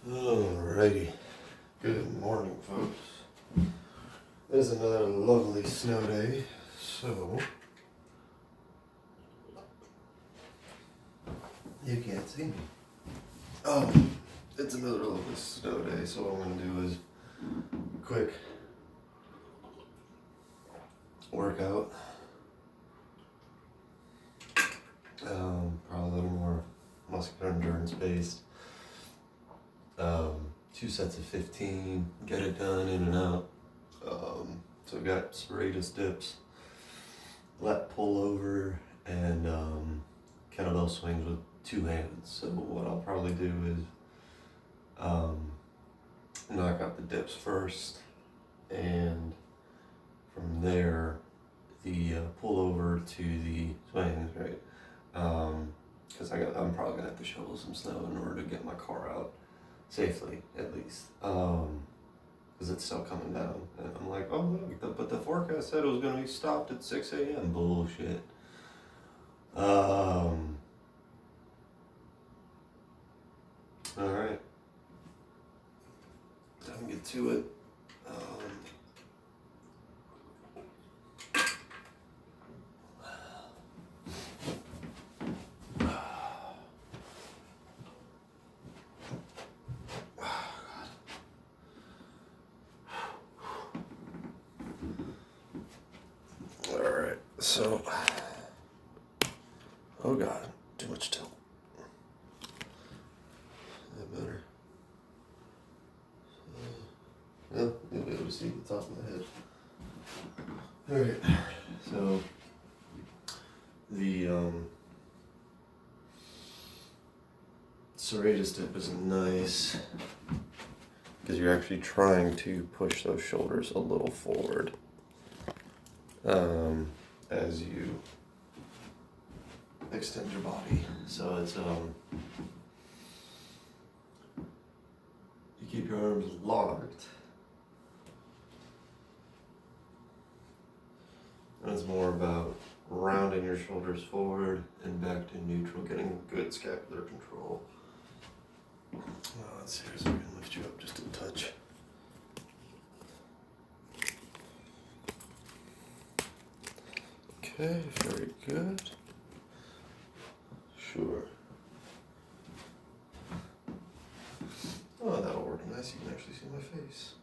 Alrighty. Good morning, folks. It is another lovely snow day, so you can't see me. It's another lovely snow day, so what I'm gonna do is quick workout. Probably a little more muscular endurance based. 2 sets of 15, get it done in and out. So we got Serratus dips, lat pull over, and kettlebell swings with 2 hands. So what I'll probably do is knock out the dips first, and from there the pull over to the swings, right? Because I'm probably gonna have to shovel some snow in order to get my car out safely, at least, because it's still coming down. And I'm like, oh look, but the forecast said it was gonna be stopped at 6 a.m. Bullshit. All right, time to get to it. So, oh God, too much tilt. That better. Well, you'll be able to see the top of my head. Alright, so the Serratus dip is nice because you're actually trying to push those shoulders a little forward. As you extend your body. So it's you keep your arms locked. And it's more about rounding your shoulders forward and back to neutral, getting good scapular control. Let's see here so we can lift you up just a touch. Okay, very good. Sure. Oh, that'll work nice. You can actually see my face.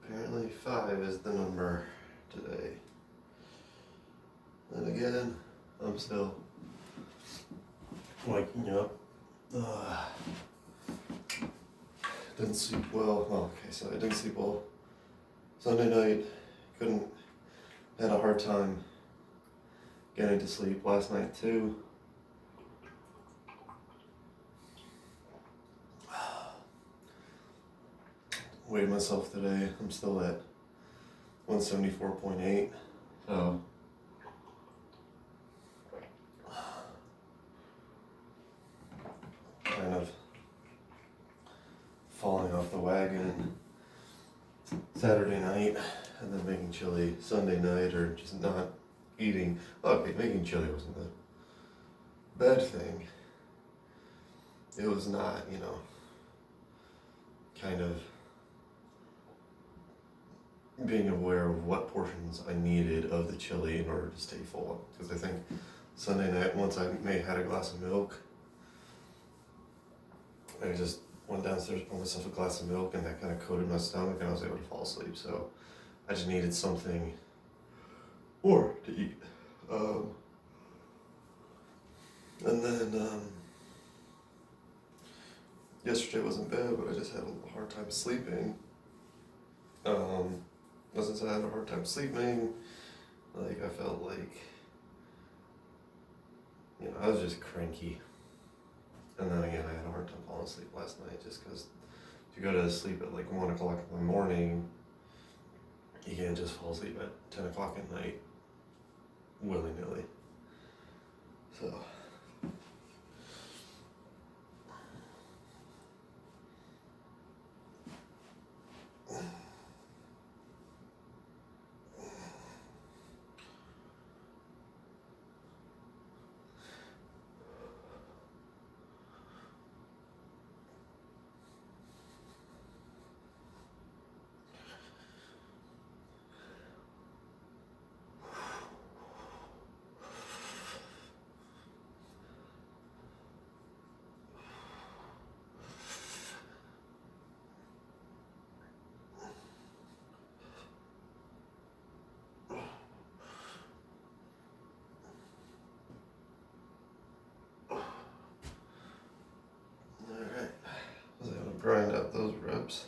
Apparently 5 is the number today. And again, I'm still waking up. Didn't sleep well. Okay, so I didn't sleep well Sunday night. Had a hard time getting to sleep last night too. Weighed myself today. I'm still at 174.8. So kind of falling off the wagon Saturday night and then making chili Sunday night, or just not eating. Okay, making chili wasn't the bad thing. It was not, kind of being aware of what portions I needed of the chili in order to stay full. Because I think Sunday night, once I had a glass of milk, I just went downstairs, poured myself a glass of milk, and that kind of coated my stomach, and I was able to fall asleep. So I just needed something more to eat. And then yesterday wasn't bad, but I just had a hard time sleeping. Since I had a hard time sleeping, like I felt like, I was just cranky. And then again, I had a hard time falling asleep last night just because if you go to sleep at like 1 o'clock in the morning, you can't just fall asleep at 10 o'clock at night willy-nilly. So. Alright, I was able to grind out those reps.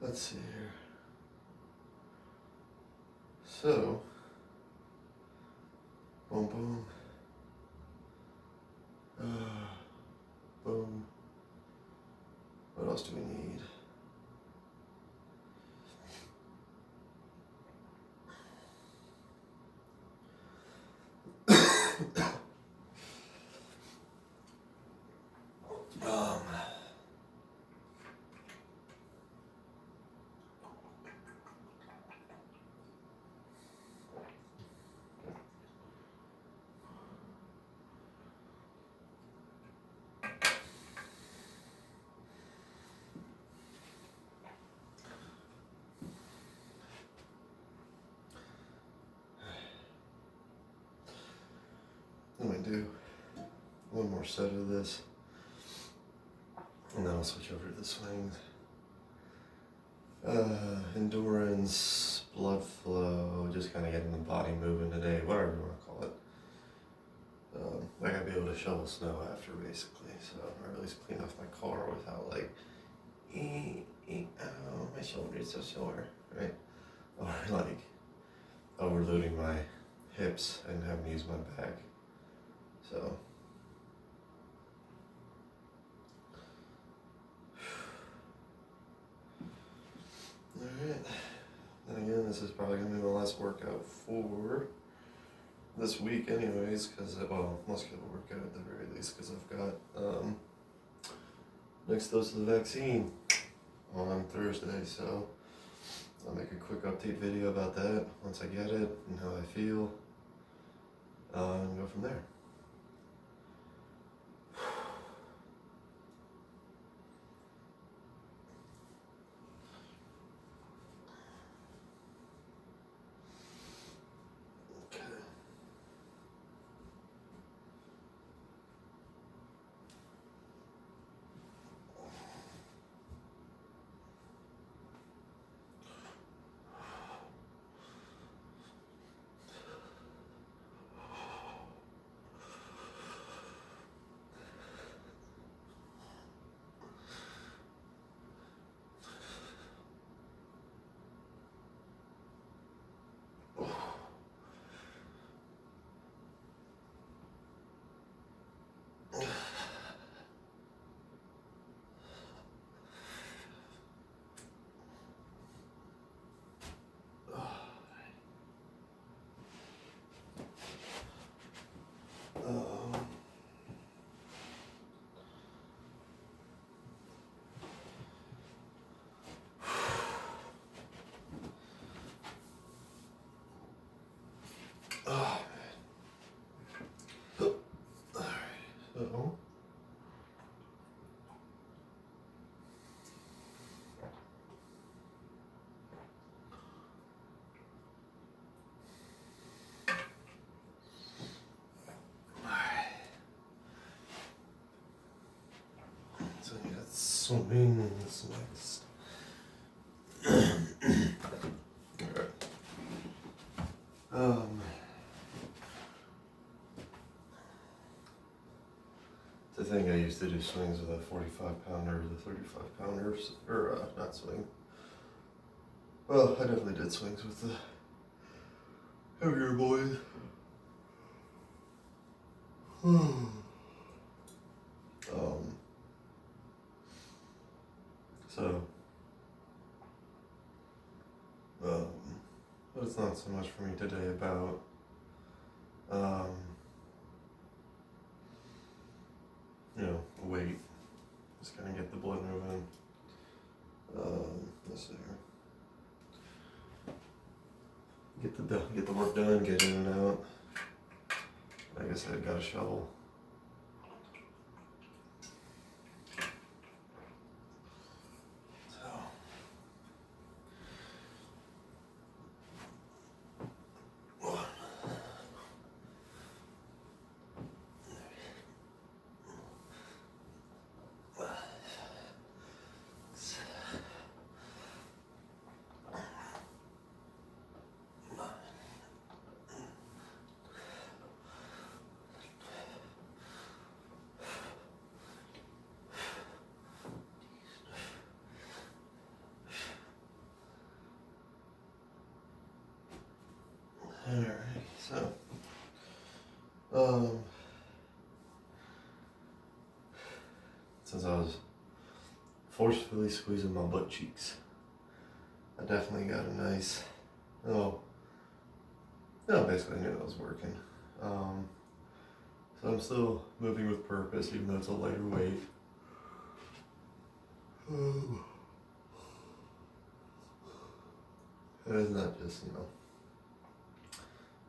Let's see here. So, boom, boom. Boom. What else do we need? I'm gonna do one more set of this, and then I'll switch over to the swings. Endurance, blood flow, just kind of getting the body moving today, whatever you want to call it. I gotta be able to shovel snow after, basically, so, or at least clean off my car without like, oh, my shoulder is so sore, right? Or like overloading my hips and having to use my back. So, alright. And again, this is probably going to be my last workout for this week anyways, because, let's get a workout at the very least, because I've got next dose of the vaccine on Thursday, so I'll make a quick update video about that once I get it and how I feel, and go from there. swings next. Alright. To think I used to do swings with a 45 pounder, the 35 pounders, or not swing. Well, I definitely did swings with the heavier boys. So, but it's not so much for me today about, weight. Just kind of get the blood moving. Let's see here. Get the work done, get in and out. Like I said, got a shovel. Alright, so, since I was forcefully squeezing my butt cheeks, I definitely got a nice, basically I knew it was working. So I'm still moving with purpose, even though it's a lighter weight. It is not just,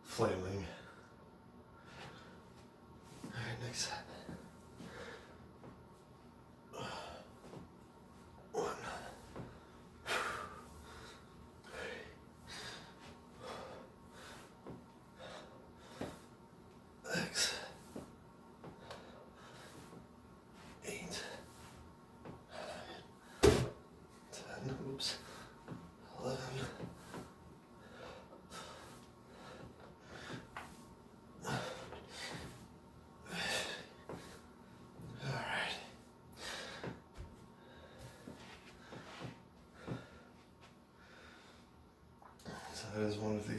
flailing. Alright, next set. One. X. 8. 10. Oops. 11. That is one of the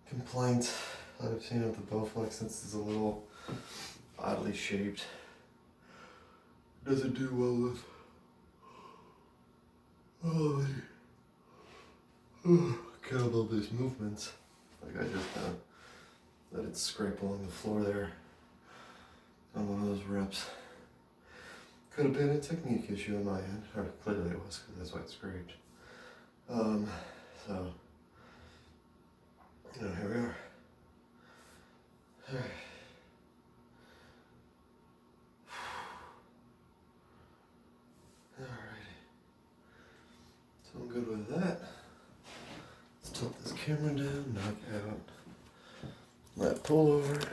complaints that I've seen with the Bowflex, since it's a little oddly shaped. Doesn't do well with kettlebell-based movements. Like I just let it scrape along the floor there on one of those reps. Could have been a technique issue on my end, or clearly it was, because that's why it scraped. So, here we are. Alright. Alrighty. So I'm good with that. Let's tilt this camera down, knock out that pullover.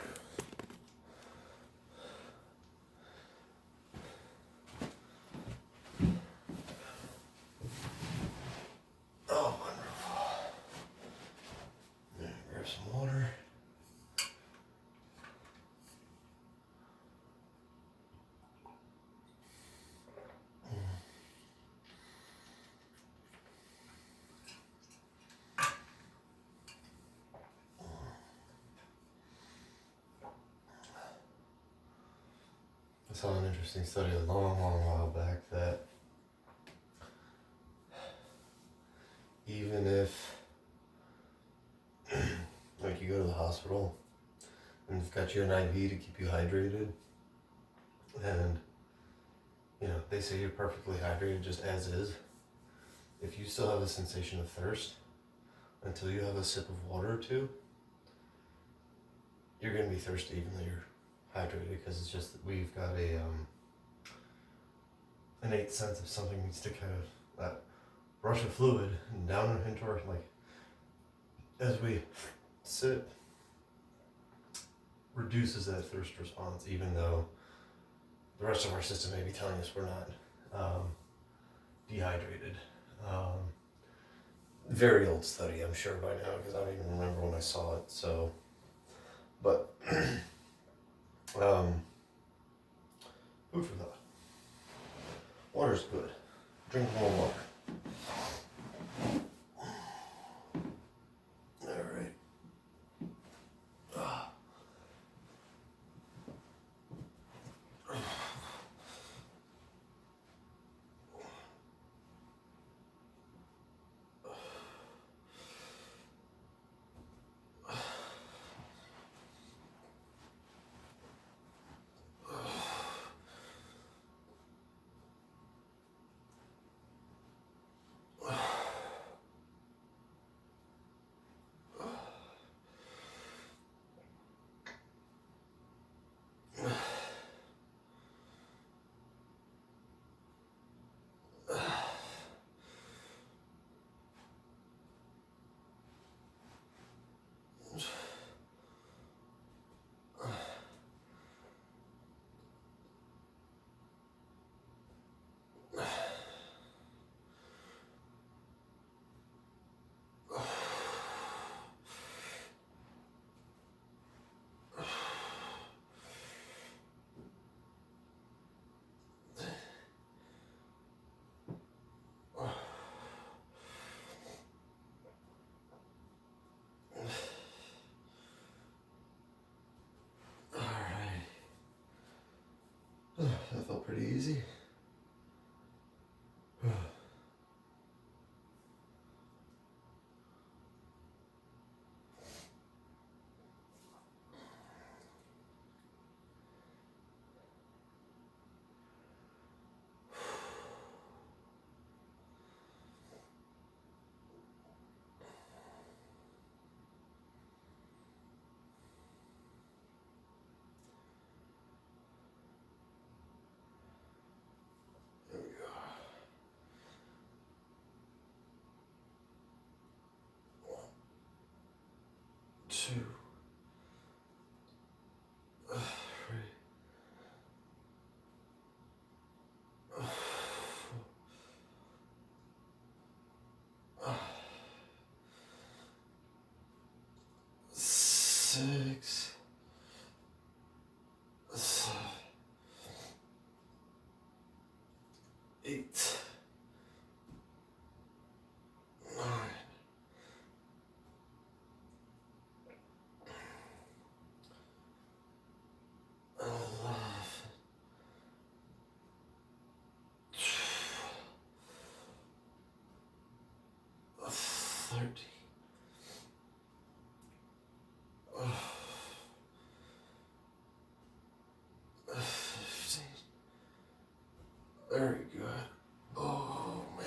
I saw an interesting study a long while back that even if, like, you go to the hospital and they've got you an IV to keep you hydrated, and, they say you're perfectly hydrated just as is, if you still have a sensation of thirst until you have a sip of water or two, you're going to be thirsty even though you're hydrated, because it's just that we've got a innate sense of something needs to kind of that rush of fluid and down into our, like, as we sip, reduces that thirst response, even though the rest of our system may be telling us we're not dehydrated. Very old study, I'm sure by now, because I don't even remember when I saw it. So, but food for thought. Water's good. Drink more water. All right. That felt pretty easy. There we go. 1, 2, 3, 6, 7, 8, 9, 11, 12, 13, 15. Very good. Oh man.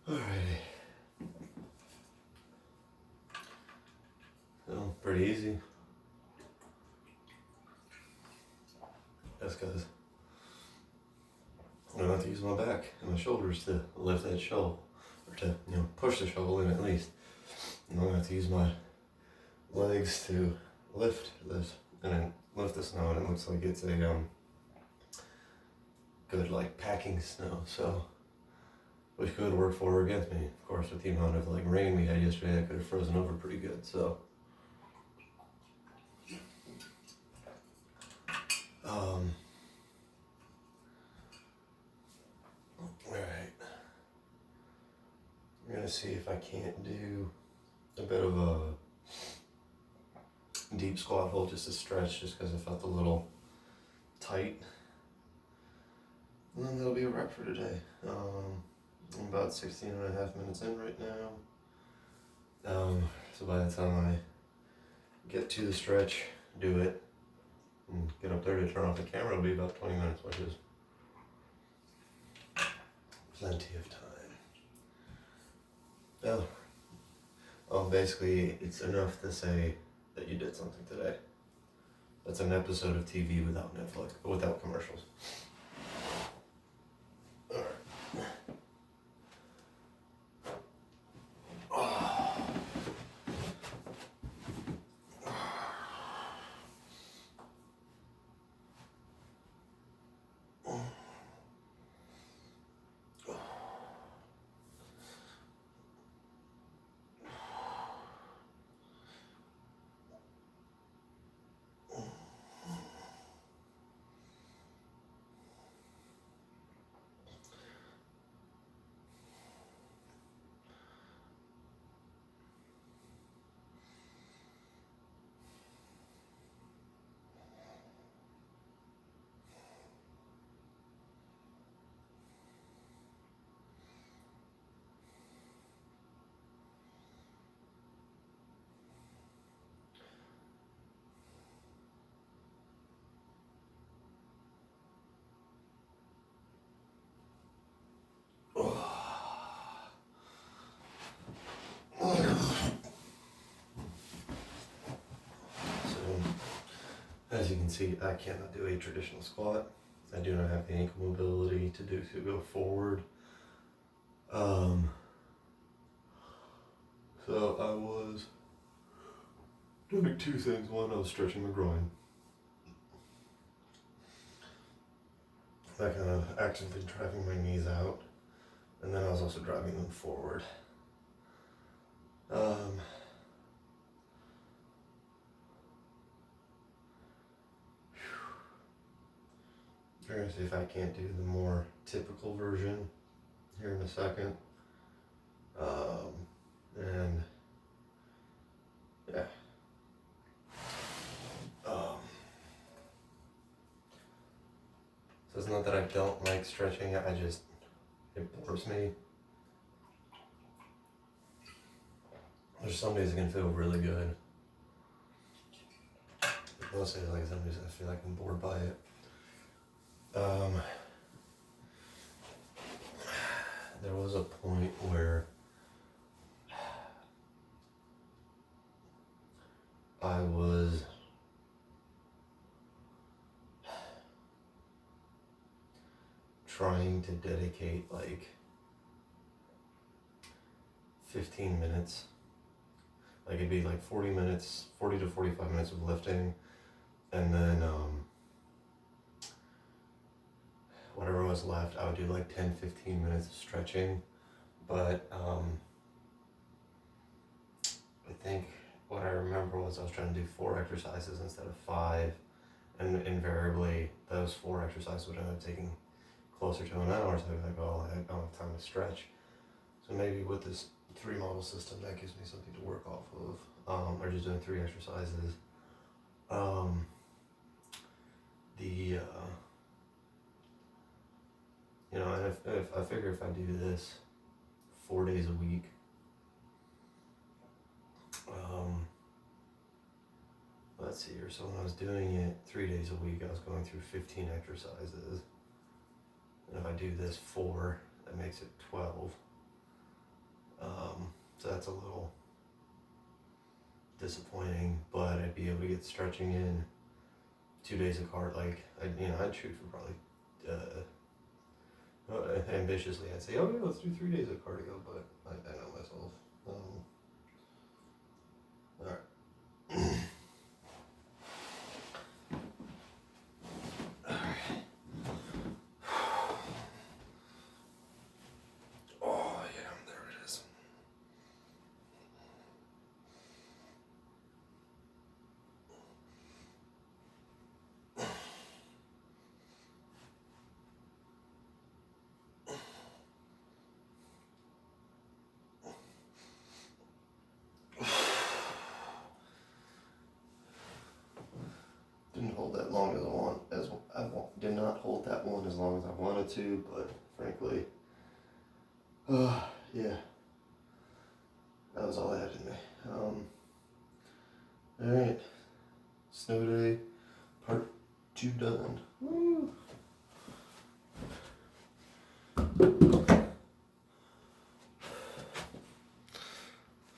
Alrighty. So pretty easy. That's because I don't have to use my back and my shoulders to lift that shovel, or to push the shovel in at least. I don't have to use my legs to lift this, and then lift the snow, and it looks like it's a good like packing snow. So which could work for or against me. Of course, with the amount of like rain we had yesterday, I could have frozen over pretty good. So alright. I'm gonna see if I can't do a bit of a deep squat hold just to stretch, just because I felt a little tight. And then that'll be a wrap for today. I'm about 16 and a half minutes in right now. So by the time I get to the stretch, do it, and get up there to turn off the camera, it'll be about 20 minutes, which is plenty of time. Basically, it's enough to say that you did something today. That's an episode of TV without Netflix, without commercials. As you can see, I cannot do a traditional squat. I do not have the ankle mobility to go forward. So I was doing two things. One, I was stretching my groin. That kind of actively driving my knees out. And then I was also driving them forward. I'm going to see if I can't do the more typical version here in a second. And yeah. So it's not that I don't like stretching, it bores me. There's some days it can feel really good. Most days, like some days, I feel like I'm bored by it. There was a point where I was trying to dedicate like 15 minutes. Like it'd be like 40 to 45 minutes of lifting, and then whatever was left, I would do like 10-15 minutes of stretching. But I think what I remember was I was trying to do 4 exercises instead of 5, and invariably those 4 exercises would end up taking closer to an hour, so I'd be like, oh, I don't have time to stretch. So maybe with this 3 model system, that gives me something to work off of, or just doing 3 exercises. And if I figure if I do this 4 days a week, let's see here. So when I was doing it 3 days a week, I was going through 15 exercises. And if I do this 4, that makes it 12. So that's a little disappointing, but I'd be able to get stretching in 2 days of cardio. Like, I'd shoot for probably, ambitiously, I'd say, oh yeah, let's do 3 days of cardio, but I know myself. Alright. Oh yeah, there it is. Didn't hold that long did not hold that one as long as I wanted to, but frankly, yeah, that was all I had in me. Alright, snow day, part 2 done. Woo!